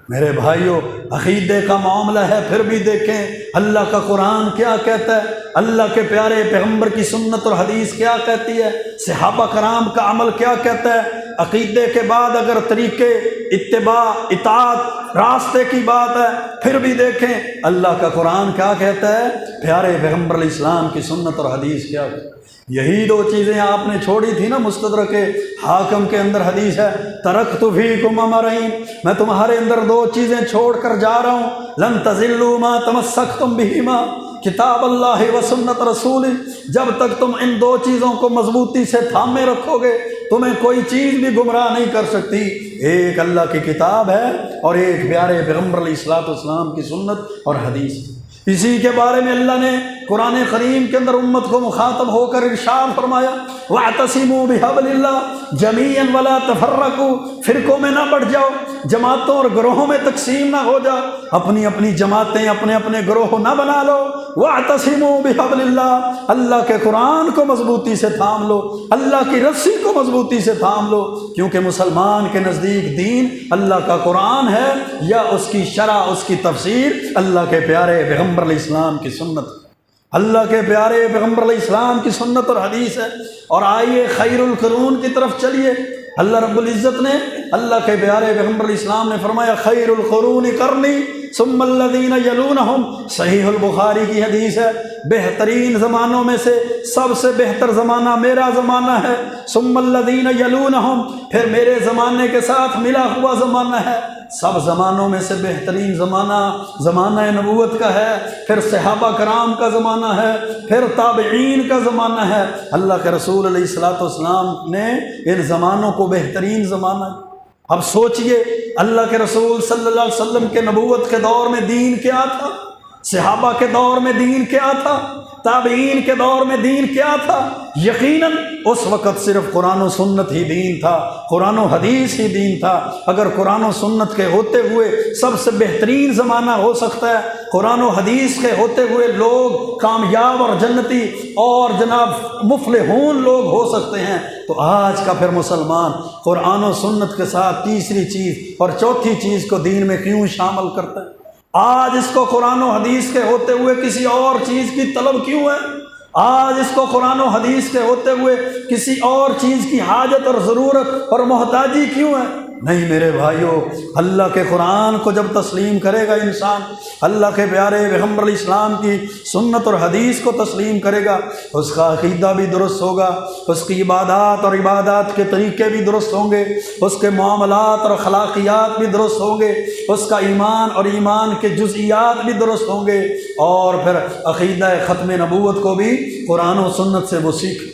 میرے بھائیوں، عقیدے کا معاملہ ہے، پھر بھی دیکھیں اللہ کا قرآن کیا کہتا ہے، اللہ کے پیارے پیغمبر کی سنت اور حدیث کیا کہتی ہے، صحابہ کرام کا عمل کیا کہتا ہے۔ عقیدے کے بعد اگر طریقے، اتباع، اطاعت، راستے کی بات ہے، پھر بھی دیکھیں اللہ کا قرآن کیا کہتا ہے، پیارے پیغمبر علیہ السلام کی سنت اور حدیث کیا کہتا ہے۔ یہی دو چیزیں آپ نے چھوڑی تھی نا، مستدرک حاکم کے اندر حدیث ہے، ترکت فیکم امرین، میں تمہارے اندر دو چیزیں چھوڑ کر جا رہا ہوں، لن تضلوا ما تمسکتم بہما، کتاب اللہ و سنت رسول، جب تک تم ان دو چیزوں کو مضبوطی سے تھامے رکھو گے تمہیں کوئی چیز بھی گمراہ نہیں کر سکتی۔ ایک اللہ کی کتاب ہے اور ایک پیارے پیغمبر علیہ الصلوۃ والسلام کی سنت اور حدیث۔ اسی کے بارے میں اللہ نے قرآن کریم کے اندر امت کو مخاطب ہو کر ارشاد فرمایا وَاعْتَصِمُوا بِحَبْلِ اللَّهِ جَمِيعًا وَلَا تَفَرَّقُوا، فرقوں میں نہ بٹ جاؤ، جماعتوں اور گروہوں میں تقسیم نہ ہو جاؤ، اپنی اپنی جماعتیں اپنے اپنے گروہ نہ بنا لو۔ وَاعْتَصِمُوا بِحَبْلِ اللَّهِ، اللہ کے قرآن کو مضبوطی سے تھام لو، اللہ کی رسی کو مضبوطی سے تھام لو، کیونکہ مسلمان کے نزدیک دین اللہ کا قرآن ہے یا اس کی شرح، اس کی تفسیر اللہ کے پیارے پیغمبر علیہ السلام کی سنت، اللہ کے پیارے پیغمبر علیہ السلام کی سنت اور حدیث ہے۔ اور آئیے خیر القرون کی طرف چلیے۔ اللہ رب العزت نے، اللہ کے پیارے پیغمبر علیہ السلام نے فرمایا خیر القرون قرنی ثم الذین یلونہم، صحیح البخاری کی حدیث ہے، بہترین زمانوں میں سے سب سے بہتر زمانہ میرا زمانہ ہے، ثم الذین یلونہم، پھر میرے زمانے کے ساتھ ملا ہوا زمانہ ہے، سب زمانوں میں سے بہترین زمانہ زمانہ نبوت کا ہے، پھر صحابہ کرام کا زمانہ ہے، پھر تابعین کا زمانہ ہے۔ اللہ کے رسول علیہ الصلوۃ والسلام نے ان زمانوں کو بہترین زمانہ۔ اب سوچئے اللہ کے رسول صلی اللہ علیہ وسلم کے نبوت کے دور میں دین کیا تھا، صحابہ کے دور میں دین کیا تھا، تابعین کے دور میں دین کیا تھا؟ یقیناً اس وقت صرف قرآن و سنت ہی دین تھا، قرآن و حدیث ہی دین تھا۔ اگر قرآن و سنت کے ہوتے ہوئے سب سے بہترین زمانہ ہو سکتا ہے، قرآن و حدیث کے ہوتے ہوئے لوگ کامیاب اور جنتی اور جناب مفلحون لوگ ہو سکتے ہیں، تو آج کا پھر مسلمان قرآن و سنت کے ساتھ تیسری چیز اور چوتھی چیز کو دین میں کیوں شامل کرتا ہے؟ آج اس کو قرآن و حدیث کے ہوتے ہوئے کسی اور چیز کی طلب کیوں ہے؟ آج اس کو قرآن و حدیث کے ہوتے ہوئے کسی اور چیز کی حاجت اور ضرورت اور محتاجی کیوں ہے؟ نہیں میرے بھائیوں، اللہ کے قرآن کو جب تسلیم کرے گا انسان، اللہ کے پیارے پیغمبر علیہ السلام کی سنت اور حدیث کو تسلیم کرے گا، اس کا عقیدہ بھی درست ہوگا، اس کی عبادات اور عبادات کے طریقے بھی درست ہوں گے، اس کے معاملات اور اخلاقیات بھی درست ہوں گے، اس کا ایمان اور ایمان کے جزئیات بھی درست ہوں گے، اور پھر عقیدہ ختم نبوت کو بھی قرآن و سنت سے وہ سیکھے۔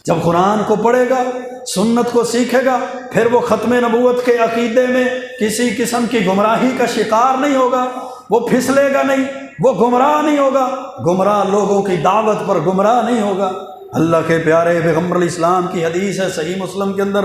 جب قرآن کو پڑھے گا، سنت کو سیکھے گا، پھر وہ ختم نبوت کے عقیدے میں کسی قسم کی گمراہی کا شکار نہیں ہوگا، وہ پھسلے گا نہیں، وہ گمراہ نہیں ہوگا، گمراہ لوگوں کی دعوت پر گمراہ نہیں ہوگا۔ اللہ کے پیارے پیغمبر علیہ السلام کی حدیث ہے صحیح مسلم کے اندر،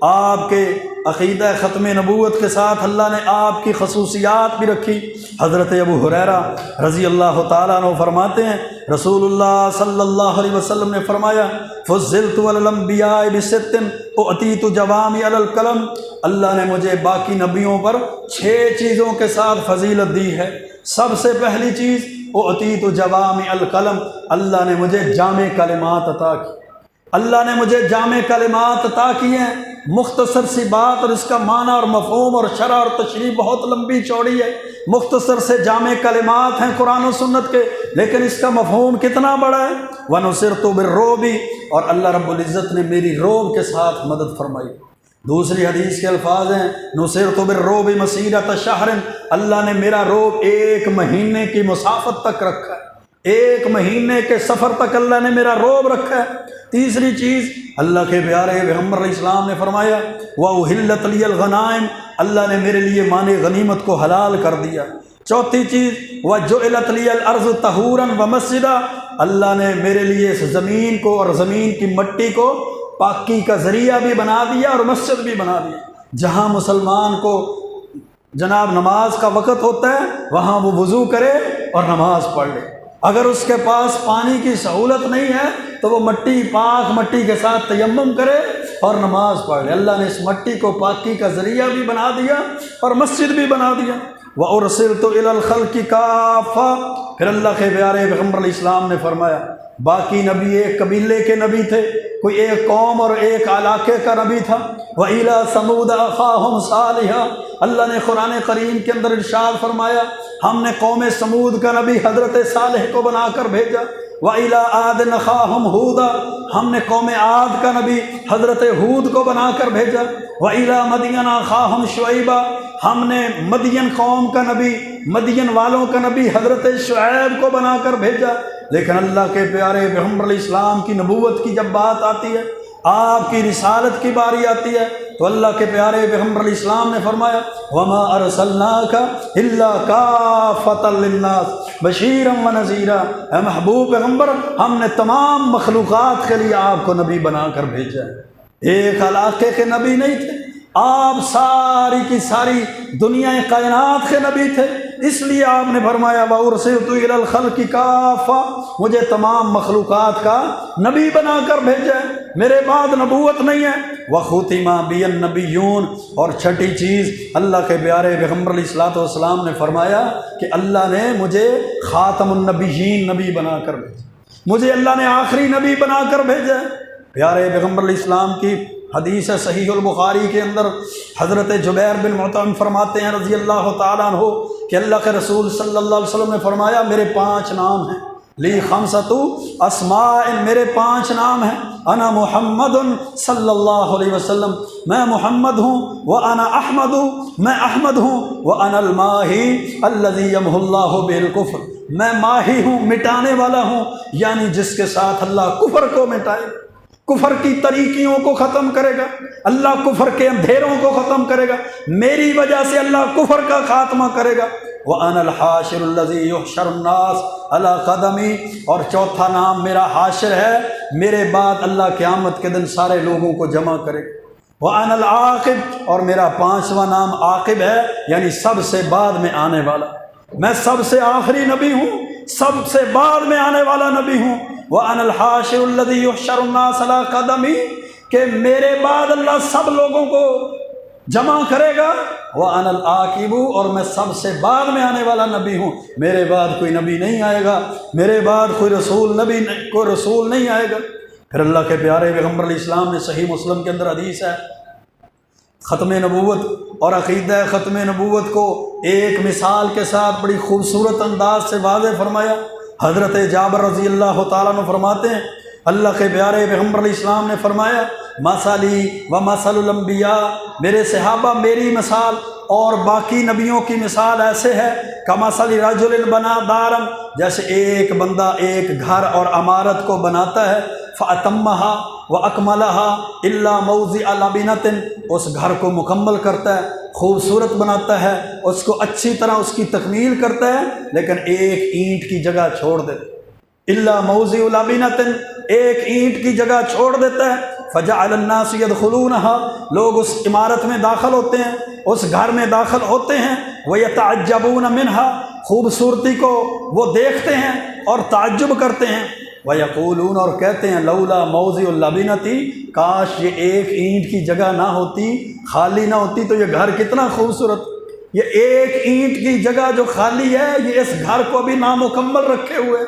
آپ کے عقیدہ ختم نبوت کے ساتھ اللہ نے آپ کی خصوصیات بھی رکھی۔ حضرت ابو ہریرہ رضی اللہ تعالیٰ عنہ فرماتے ہیں رسول اللہ صلی اللہ علیہ وسلم نے فرمایا فضلت علی الانبیاء بست اعطیت جوامع الکلم، اللہ نے مجھے باقی نبیوں پر 6 چیزوں کے ساتھ فضیلت دی ہے۔ سب سے پہلی چیز اعطیت جوامع الکلم، اللہ نے مجھے جامع کلمات عطا کی، اللہ نے مجھے جامع کلمات عطا کی ہیں۔ مختصر سی بات اور اس کا معنی اور مفہوم اور شرح اور تشریح بہت لمبی چوڑی ہے، مختصر سے جامع کلمات ہیں قرآن و سنت کے، لیکن اس کا مفہوم کتنا بڑا ہے۔ وَنُصِرْتُ بِالرُّعْبِ، اور اللہ رب العزت نے میری روب کے ساتھ مدد فرمائی۔ دوسری حدیث کے الفاظ ہیں نُصِرْتُ بِالرُّعْبِ مَسِيرَةَ شَهْرٍ، اللہ نے میرا روب 1 مہینے کی مسافت تک رکھا ہے، 1 مہینے کے سفر تک اللہ نے میرا روب رکھا ہے۔ تیسری چیز اللہ کے پیارے پیغمبر علیہ السلام نے فرمایا وَأُحِلَّتْ لِيَ الْغَنَائِمُ، اللہ نے میرے لیے مال غنیمت کو حلال کر دیا۔ چوتھی چیز وَجُعِلَتْ لِيَ الْأَرْضُ طَهُورًا وَمَسْجِدًا، اللہ نے میرے لیے اس زمین کو اور زمین کی مٹی کو پاکی کا ذریعہ بھی بنا دیا اور مسجد بھی بنا دیا۔ جہاں مسلمان کو جناب نماز کا وقت ہوتا ہے وہاں وہ وضو کرے اور نماز پڑھ لے، اگر اس کے پاس پانی کی سہولت نہیں ہے تو وہ پاک مٹی کے ساتھ تیمم کرے اور نماز پڑھ لے۔ اللہ نے اس مٹی کو پاکی کا ذریعہ بھی بنا دیا اور مسجد بھی بنا دیا۔ وَأُرْسِلْتُ إِلَى الْخَلْقِ كَافَّةً، پھر اللہ کے پیارے پیغمبر علیہ السلام نے فرمایا باقی نبی ایک قبیلے کے نبی تھے، کوئی ایک قوم اور ایک علاقے کا نبی تھا۔ وَإِلَى ثَمُودَ أَخَاهُمْ صَالِحًا، اللہ نے قرآن کریم کے اندر ارشاد فرمایا ہم نے قوم سمود کا نبی حضرت صالح کو بنا کر بھیجا۔ وَإِلَى عَادٍ أَخَاهُمْ هُودًا، ہم نے قوم عاد کا نبی حضرت ہود کو بنا کر بھیجا۔ وَإِلَى مَدْيَنَ أَخَاهُمْ شُعَيْبًا، ہم نے مدین قوم کا نبی، مدین والوں کا نبی حضرت شعیب کو بنا کر بھیجا۔ لیکن اللہ کے پیارے پیغمبر علیہ السلام کی نبوت کی جب بات آتی ہے، آپ کی رسالت کی باری آتی ہے تو اللہ کے پیارے پیغمبر علیہ السلام نے فرمایا وما ارسلناک الا کافۃ للناس بشیرا ونذیرا، اے محبوب پیغمبر ہم نے تمام مخلوقات کے لیے آپ کو نبی بنا کر بھیجا ہے، ایک علاقے کے نبی نہیں تھے، آپ ساری کی ساری دنیا کائنات کے نبی تھے، اس لیے آپ نے فرمایا وَأُرْسِلْتُ إِلَى الْخَلْقِ كَافَّةً، مجھے تمام مخلوقات کا نبی بنا کر بھیجا ہے، میرے بعد نبوت نہیں ہے۔ وَخُتِمَ بِيَ النَّبِيُّونَ، اور چھٹی چیز اللہ کے پیارے پیغمبر علیہ الصلوۃ والسلام نے فرمایا کہ اللہ نے مجھے خاتم النبیین نبی بنا کر بھیجا، مجھے اللہ نے آخری نبی بنا کر بھیجا ہے۔ پیارے پیغمبر علیہ السلام کی حدیث صحیح البخاری کے اندر حضرت جبیر بن مطعم فرماتے ہیں رضی اللہ تعالیٰ عنہ کہ اللہ کے رسول صلی اللہ علیہ وسلم نے فرمایا میرے 5 نام ہیں، لی خمسۃ اسماء، میرے 5 نام ہیں، انا محمد صلی اللہ علیہ وسلم، میں محمد ہوں، وانا احمد، میں احمد ہوں، وانا الماحی الذی یمحو اللہ بالکفر، میں ماہی ہوں، مٹانے والا ہوں، یعنی جس کے ساتھ اللہ کفر کو مٹائے، کفر کی طریقیوں کو ختم کرے گا، اللہ کفر کے اندھیروں کو ختم کرے گا، میری وجہ سے اللہ کفر کا خاتمہ کرے گا۔ وَأَنَا الْحَاشِرُ الَّذِي يُحْشَرُ النَّاسُ عَلَىٰ قَدَمِي، اور چوتھا نام میرا حاشر ہے، میرے بعد اللہ قیامت کے دن سارے لوگوں کو جمع کرے گا۔ وَأَنَا الْعَاقِبُ، اور میرا 5واں نام عاقب ہے، یعنی سب سے بعد میں آنے والا، میں سب سے آخری نبی ہوں، سب سے بعد میں آنے والا نبی ہوں۔ وَأَنَا الْحَاشِرُ الَّذِي يُحْشَرُ النَّاسَ عَلَىٰ قَدَمِي، کہ میرے بعد اللہ سب لوگوں کو جمع کرے گا۔ وَأَنَا الْعَاقِبُ، اور میں سب سے بعد میں آنے والا نبی ہوں، میرے بعد کوئی نبی نہیں آئے گا، میرے بعد کوئی رسول نہیں آئے گا۔ پھر اللہ کے پیارے پیغمبر علیہ السلام نے صحیح مسلم کے اندر حدیث ہے، ختم نبوت اور عقیدہ ختم نبوت کو ایک مثال کے ساتھ بڑی خوبصورت انداز سے واضح فرمایا۔ حضرت جابر رضی اللہ تعالیٰ عنہ فرماتے ہیں اللہ کے پیارے پیغمبر علیہ السلام نے فرمایا مثلی و مثل الانبیاء، میرے صحابہ میری مثال اور باقی نبیوں کی مثال ایسے ہے کمثل رجل بنا دارا، جیسے ایک بندہ ایک گھر اور عمارت کو بناتا ہے، فأتمها وأكملها إلا موضع لبنة، اس گھر کو مکمل کرتا ہے، خوبصورت بناتا ہے، اس کو اچھی طرح اس کی تکمیل کرتا ہے، لیکن ایک اینٹ کی جگہ چھوڑ دیتا ہے، الا موضع لبنة، ایک اینٹ کی جگہ چھوڑ دیتا ہے۔ فجعل الناس يدخلونها، لوگ اس عمارت میں داخل ہوتے ہیں، اس گھر میں داخل ہوتے ہیں، ويتعجبون منها، خوبصورتی کو وہ دیکھتے ہیں اور تعجب کرتے ہیں، وَيَقُولُونَ، اور کہتے ہیں لولا موضع اللبنة، کاش یہ ایک اینٹ کی جگہ نہ ہوتی، خالی نہ ہوتی تو یہ گھر کتنا خوبصورت، یہ ایک اینٹ کی جگہ جو خالی ہے یہ اس گھر کو بھی نامکمل رکھے ہوئے،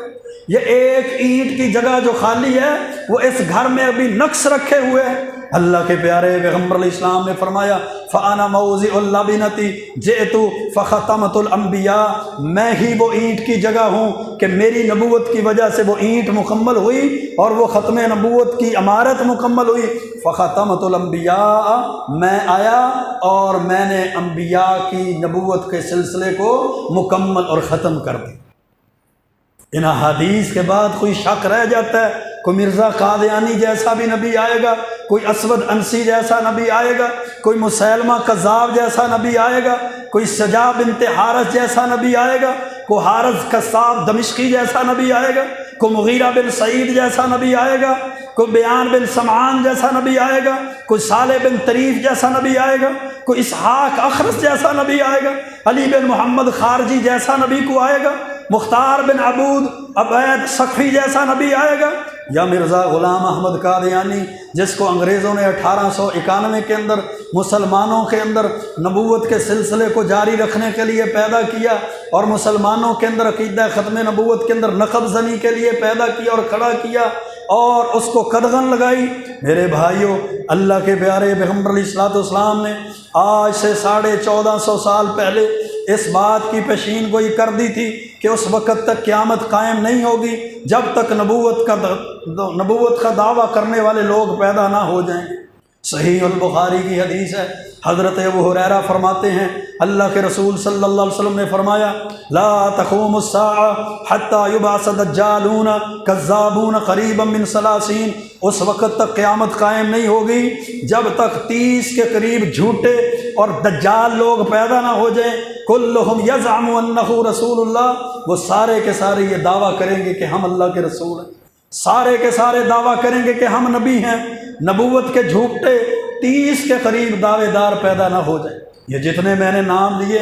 یہ ایک اینٹ کی جگہ جو خالی ہے وہ اس گھر میں ابھی نقص رکھے ہوئے ہیں۔ اللہ کے پیارے پیغمبر علیہ السلام نے فرمایا فَأَنَا مَوْضِعُ اللَّبِنَةِ جِئْتُ فَخَتَمْتُ الْأَنْبِيَاءَ، میں ہی وہ اینٹ کی جگہ ہوں کہ میری نبوت کی وجہ سے وہ اینٹ مکمل ہوئی اور وہ ختم نبوت کی عمارت مکمل ہوئی۔ فَخَتَمْتُ الْأَنْبِيَاءَ، میں آیا اور میں نے انبیاء کی نبوت کے سلسلے کو مکمل اور ختم کر دی۔ ان حدیث کے بعد کوئی شک رہ جاتا ہے، کوئی مرزا قادیانی جیسا بھی نبی آئے گا، کوئی اسود انسی جیسا نبی آئے گا، کوئی مسیلمہ کذاب جیسا نبی آئے گا، کوئی سجا بنت حارث جیسا نبی آئے گا، کوئی حارث قصاب دمشقی جیسا نبی آئے گا، کوئی مغیرہ بن سعید جیسا نبی آئے گا، کوئی بیان بن سمعان جیسا نبی آئے گا، کوئی صالح بن طریف جیسا نبی آئے گا، کوئی اسحاق اخرس جیسا نبی آئے گا، علی بن محمد خارجی جیسا نبی کو آئے گا، مختار بن عبود عبید سقفی جیسا نبی آئے گا، یا مرزا غلام احمد قادیانی جس کو انگریزوں نے 1891 کے اندر مسلمانوں کے اندر نبوت کے سلسلے کو جاری رکھنے کے لیے پیدا کیا اور مسلمانوں کے اندر عقیدہ ختم نبوت کے اندر نقب زنی کے لیے پیدا کیا اور کھڑا کیا اور اس کو قدغن لگائی۔ میرے بھائیوں، اللہ کے پیارے پیغمبر علیہ الصلوۃ والسلام نے آج سے 1450 سال پہلے اس بات کی پیشین گوئی کر دی تھی کہ اس وقت تک قیامت قائم نہیں ہوگی جب تک نبوت کا دعویٰ کرنے والے لوگ پیدا نہ ہو جائیں گے۔ صحیح البخاری کی حدیث ہے، حضرت ابو ہریرہ فرماتے ہیں اللہ کے رسول صلی اللہ علیہ وسلم نے فرمایا لا تقوم الساعة حتى يبعث دجالون کذابون قریبا من 30، اس وقت تک قیامت قائم نہیں ہوگی جب تک 30 کے قریب جھوٹے اور دجال لوگ پیدا نہ ہو جائیں، کلہم یزعم انہ رسول اللہ، وہ سارے کے سارے یہ دعویٰ کریں گے کہ ہم اللہ کے رسول ہیں، سارے کے سارے دعویٰ کریں گے کہ ہم نبی ہیں، نبوت کے جھوٹے 30 کے قریب دعوے دار پیدا نہ ہو جائیں۔ یہ جتنے میں نے نام لیے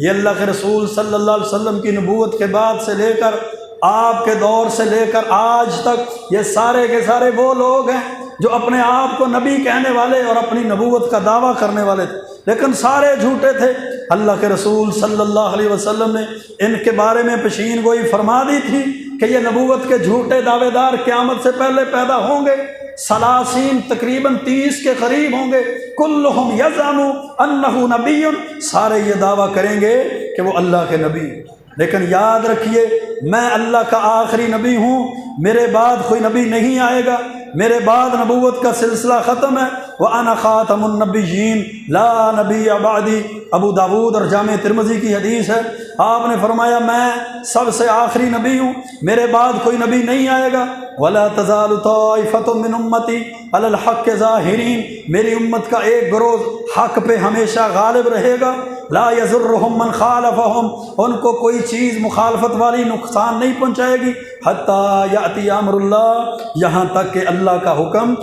یہ اللہ کے رسول صلی اللہ علیہ وسلم کی نبوت کے بعد سے لے کر آپ کے دور سے لے کر آج تک یہ سارے کے سارے وہ لوگ ہیں جو اپنے آپ کو نبی کہنے والے اور اپنی نبوت کا دعویٰ کرنے والے تھے، لیکن سارے جھوٹے تھے۔ اللہ کے رسول صلی اللہ علیہ وسلم نے ان کے بارے میں پیشین گوئی فرما دی تھی کہ یہ نبوت کے جھوٹے دعوے دار قیامت سے پہلے پیدا ہوں گے، 30 تقریباً 30 کے قریب ہوں گے، کلہم یزعم انہ نبی، سارے یہ دعویٰ کریں گے کہ وہ اللہ کے نبی ہیں۔ لیکن یاد رکھیے میں اللہ کا آخری نبی ہوں، میرے بعد کوئی نبی نہیں آئے گا، میرے بعد نبوت کا سلسلہ ختم ہے، وَأَنَا خَاتَمُ النَّبِيِّينَ لَا نَبِيَّ بَعْدِي، ابو داود اور جامع ترمذی کی حدیث ہے، آپ نے فرمایا میں سب سے آخری نبی ہوں، میرے بعد کوئی نبی نہیں آئے گا، وَلَا تَزَالُ طَائِفَةٌ مِّنْ أُمَّتِي عَلَى الْحَقِّ ظَاهِرِينَ، میری امت کا ایک گروہ حق پہ ہمیشہ غالب رہے گا، لا يضرهم من خالفهم، ان کو کوئی چیز مخالفت والی نقصان نہیں پہنچائے گی، حتی یأتی امر اللہ، یہاں تک کہ اللہ کا حکم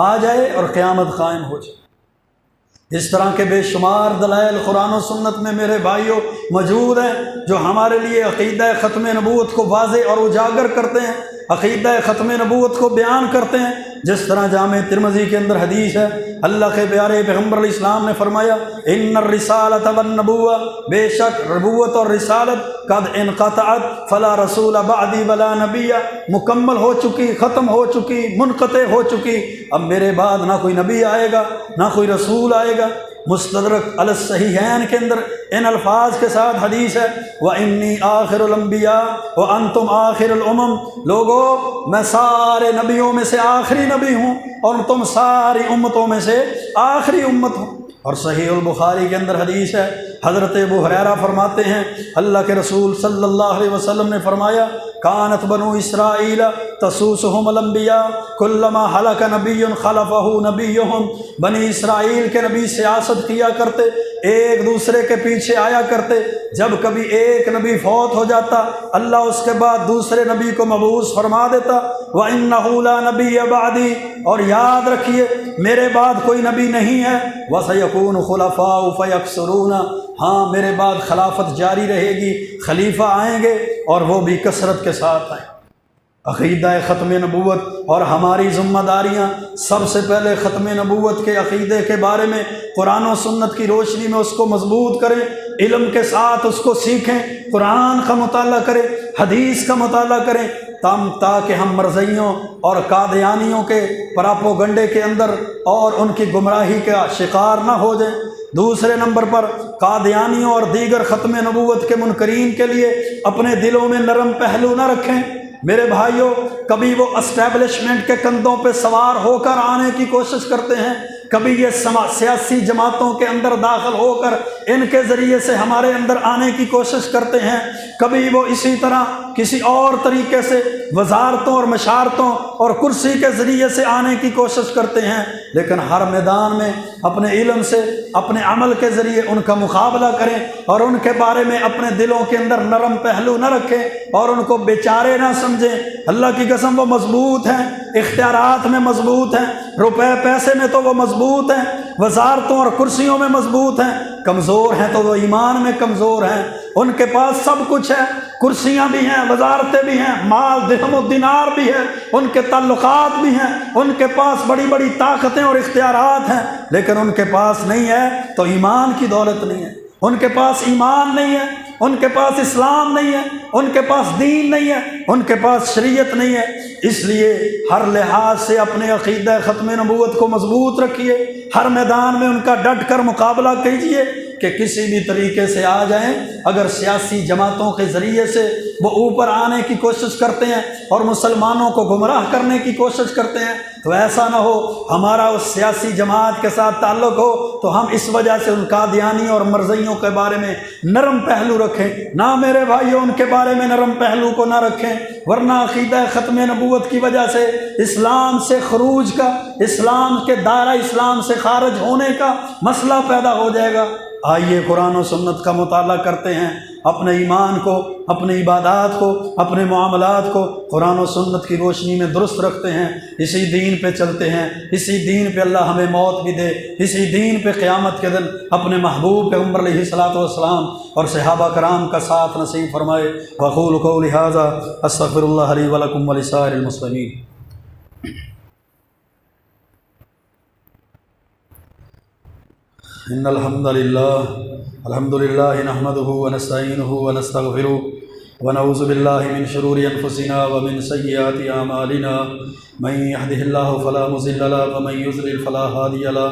آ جائے اور قیامت قائم ہو جائے۔ اس طرح کے بے شمار دلائل قرآن و سنت میں میرے بھائیوں موجود ہیں جو ہمارے لیے عقیدہ ختم نبوت کو واضح اور اجاگر کرتے ہیں، عقیدہ ختم نبوت کو بیان کرتے ہیں۔ جس طرح جامع ترمذی کے اندر حدیث ہے، اللہ کے پیارے پیغمبر علیہ السلام نے فرمایا ان الرسالۃ والنبوہ، بے شک نبوت اور رسالت قد انقطعت فلا رسول بعدی ولا نبی، مکمل ہو چکی، ختم ہو چکی، منقطع ہو چکی، اب میرے بعد نہ کوئی نبی آئے گا نہ کوئی رسول آئے گا۔ مستدرک علی الصحیحین کے اندر ان الفاظ کے ساتھ حدیث ہے وَإِنِّي آخِرُ الْأَنْبِيَاءِ وَأَنْتُمْ آخِرُ الْأُمَمِ، لوگو میں سارے نبیوں میں سے آخری نبی ہوں اور تم ساری امتوں میں سے آخری امت ہوں۔ اور صحیح البخاری کے اندر حدیث ہے، حضرت ابو ہریرہ فرماتے ہیں اللہ کے رسول صلی اللہ علیہ وسلم نے فرمایا کانت بنو اسرائیل تسوسہم الانبیاء کلما ہلک نبی خلفہ نبیہم، بنی اسرائیل کے نبی سیاست کیا کرتے، ایک دوسرے کے پیچھے آیا کرتے، جب کبھی ایک نبی فوت ہو جاتا اللہ اس کے بعد دوسرے نبی کو مبعوث فرما دیتا، وَإِنَّهُ لَا نَبِيَّ بَعْدِي، اور یاد رکھیے میرے بعد کوئی نبی نہیں ہے، وَسَيَكُونُ خُلَفَاءُ فَيَكْثُرُونَ، ہاں میرے بعد خلافت جاری رہے گی، خلیفہ آئیں گے اور وہ بھی کثرت کے ساتھ آئیں۔ عقیدہ ختم نبوت اور ہماری ذمہ داریاں، سب سے پہلے ختم نبوت کے عقیدے کے بارے میں قرآن و سنت کی روشنی میں اس کو مضبوط کریں، علم کے ساتھ اس کو سیکھیں، قرآن کا مطالعہ کریں، حدیث کا مطالعہ کریں، تاکہ ہم مرزیوں اور قادیانیوں کے پراپوگنڈے کے اندر اور ان کی گمراہی کا شکار نہ ہو جائیں۔ دوسرے نمبر پر قادیانیوں اور دیگر ختم نبوت کے منکرین کے لیے اپنے دلوں میں نرم پہلو نہ رکھیں۔ میرے بھائیوں، کبھی وہ اسٹیبلشمنٹ کے کندھوں پہ سوار ہو کر آنے کی کوشش کرتے ہیں، کبھی یہ سیاسی جماعتوں کے اندر داخل ہو کر ان کے ذریعے سے ہمارے اندر آنے کی کوشش کرتے ہیں، کبھی وہ اسی طرح کسی اور طریقے سے وزارتوں اور مشارتوں اور کرسی کے ذریعے سے آنے کی کوشش کرتے ہیں، لیکن ہر میدان میں اپنے علم سے، اپنے عمل کے ذریعے ان کا مقابلہ کریں اور ان کے بارے میں اپنے دلوں کے اندر نرم پہلو نہ رکھیں اور ان کو بیچارے نہ سمجھیں۔ اللہ کی قسم وہ مضبوط ہیں، اختیارات میں مضبوط ہیں، روپے پیسے میں تو وہ مضبوط ہیں، وزارتوں اور کرسیوں میں مضبوط ہیں، کمزور ہیں تو وہ ایمان میں کمزور ہیں۔ ان کے پاس سب کچھ ہے، کرسیاں بھی ہیں، وزارتیں بھی ہیں، مال درہم و دینار بھی ہے، ان کے تعلقات بھی ہیں، ان کے پاس بڑی بڑی طاقتیں اور اختیارات ہیں، لیکن ان کے پاس نہیں ہے تو ایمان کی دولت نہیں ہے، ان کے پاس ایمان نہیں ہے، ان کے پاس اسلام نہیں ہے، ان کے پاس دین نہیں ہے، ان کے پاس شریعت نہیں ہے۔ اس لیے ہر لحاظ سے اپنے عقیدہ ختم نبوت کو مضبوط رکھیے، ہر میدان میں ان کا ڈٹ کر مقابلہ کیجیے، کہ کسی بھی طریقے سے آ جائیں، اگر سیاسی جماعتوں کے ذریعے سے وہ اوپر آنے کی کوشش کرتے ہیں اور مسلمانوں کو گمراہ کرنے کی کوشش کرتے ہیں، تو ایسا نہ ہو ہمارا اس سیاسی جماعت کے ساتھ تعلق ہو تو ہم اس وجہ سے ان قادیانی اور مرزیوں کے بارے میں نرم پہلو رکھیں۔ نہ میرے بھائیوں ان کے بارے میں نرم پہلو کو نہ رکھیں، ورنہ عقیدہ ختم نبوت کی وجہ سے اسلام سے خروج کا، اسلام کے دائرہ اسلام سے خارج ہونے کا مسئلہ پیدا ہو جائے گا۔ آئیے قرآن و سنت کا مطالعہ کرتے ہیں، اپنے ایمان کو، اپنی عبادات کو، اپنے معاملات کو قرآن و سنت کی روشنی میں درست رکھتے ہیں، اسی دین پہ چلتے ہیں، اسی دین پہ اللہ ہمیں موت بھی دے، اسی دین پہ قیامت کے دن اپنے محبوب پیغمبر علیہ الصلوۃ والسلام اور صحابہ کرام کا ساتھ نصیب فرمائے۔ وأقول قولي هذا استغفر الله لي ولكم ولسائر المسلمين۔ ان الحمد لله نحمده ونستعينه ونستغفره ونعوذ بالله من شرور انفسنا ومن سيئات اعمالنا، من يهده الله فلا مضل له ومن يضلل فلا هادي له